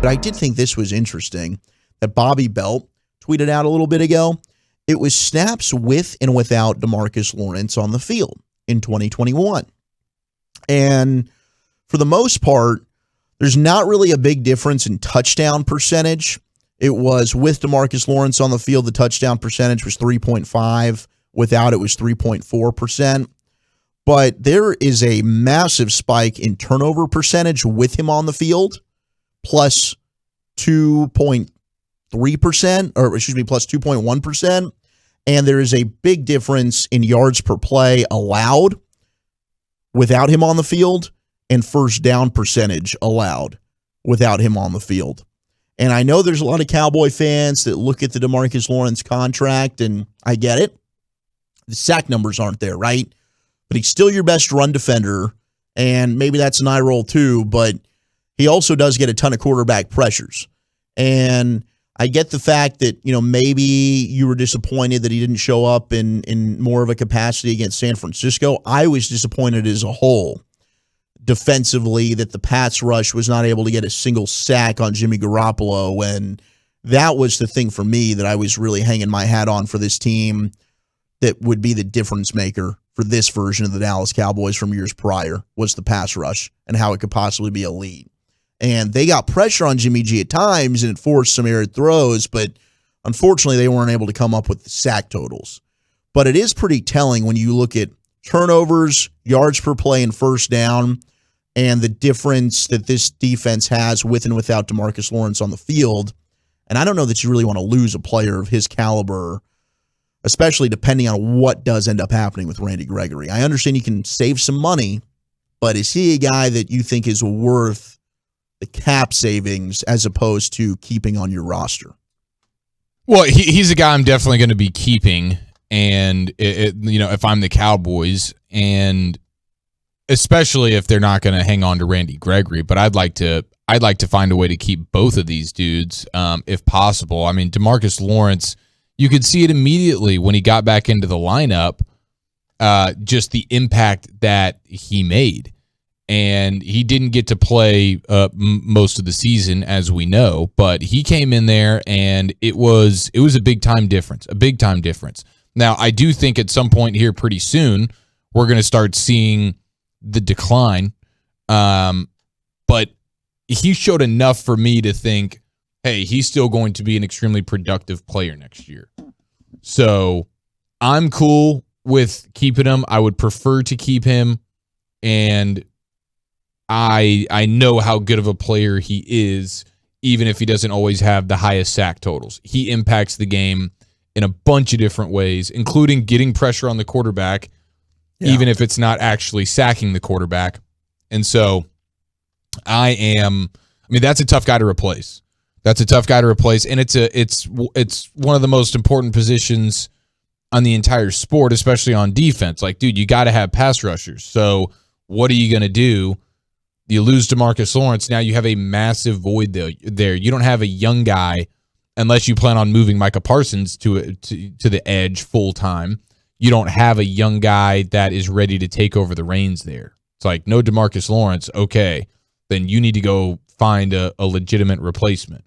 But I did think this was interesting that Bobby Belt tweeted out a little bit ago. It was snaps with and without DeMarcus Lawrence on the field in 2021. And for the most part, there's not really a big difference in touchdown percentage. It was with DeMarcus Lawrence on the field, the touchdown percentage was 3.5. Without, it was 3.4%. But there is a massive spike in turnover percentage with him on the field, plus 2.3%, or excuse me, plus 2.1%. And there is a big difference in yards per play allowed without him on the field and first down percentage allowed without him on the field. And I know there's a lot of Cowboy fans that look at the DeMarcus Lawrence contract, and I get it. The sack numbers aren't there, right? But he's still your best run defender, and maybe that's an eye roll too, but he also does get a ton of quarterback pressures. And I get the fact that, maybe you were disappointed that he didn't show up in more of a capacity against San Francisco. I was disappointed as a whole defensively that the Pats rush was not able to get a single sack on Jimmy Garoppolo, and that was the thing for me that I was really hanging my hat on for this team that would be the difference maker for this version of the Dallas Cowboys from years prior, was the pass rush and how it could possibly be elite. And they got pressure on Jimmy G at times, and it forced some errant throws, but unfortunately they weren't able to come up with the sack totals. But it is pretty telling when you look at turnovers, yards per play, and first down, and the difference that this defense has with and without DeMarcus Lawrence on the field. And I don't know that you really want to lose a player of his caliber, especially depending on what does end up happening with Randy Gregory. I understand you can save some money, but is he a guy that you think is worth the cap savings as opposed to keeping on your roster? Well, he's a guy I'm definitely going to be keeping, and if I'm the Cowboys, and especially if they're not going to hang on to Randy Gregory, but I'd like to find a way to keep both of these dudes if possible. I mean, DeMarcus Lawrence, you could see it immediately when he got back into the lineup, just the impact that he made. And he didn't get to play most of the season, as we know, but he came in there and it was a big time difference. Now, I do think at some point here pretty soon we're going to start seeing the decline, but he showed enough for me to think, hey, he's still going to be an extremely productive player next year. So I'm cool with keeping him. I would prefer to keep him, and I know how good of a player he is, even if he doesn't always have the highest sack totals. He impacts the game in a bunch of different ways, including getting pressure on the quarterback, even if it's not actually sacking the quarterback. And so that's a tough guy to replace. And it's one of the most important positions on the entire sport, especially on defense. Like, dude, you got to have pass rushers. So what are you going to do? You lose DeMarcus Lawrence. Now you have a massive void there. You don't have a young guy, unless you plan on moving Micah Parsons to the edge full time. You don't have a young guy that is ready to take over the reins there. It's like, no DeMarcus Lawrence, okay, then you need to go find a legitimate replacement.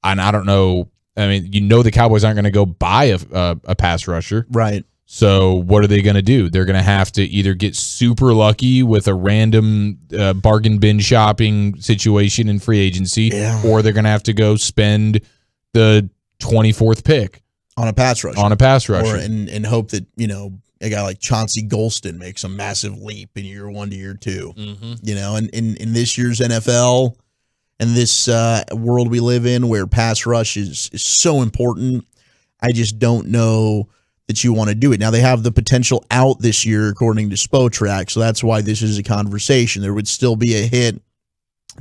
And I don't know. I mean, the Cowboys aren't going to go buy a pass rusher. Right. So what are they going to do? They're going to have to either get super lucky with a random bargain bin shopping situation in free agency, or they're going to have to go spend the 24th pick on a pass rusher. Or and hope that, a guy like Chauncey Golston makes a massive leap in year 1 to year 2. Mm-hmm. And in this year's NFL and this world we live in where pass rush is so important, I just don't know that you want to do it. Now, they have the potential out this year, according to Spotrac, so that's why this is a conversation. There would still be a hit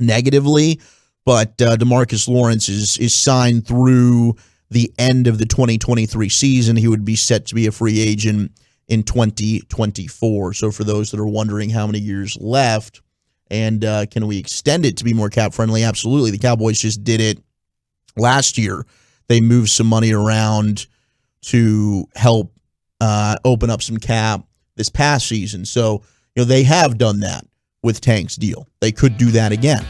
negatively, but DeMarcus Lawrence is signed through the end of the 2023 season. He would be set to be a free agent in 2024. So for those that are wondering how many years left, and can we extend it to be more cap-friendly? Absolutely. The Cowboys just did it last year. They moved some money around to help open up some cap this past season. So, they have done that with Tank's deal. They could do that again.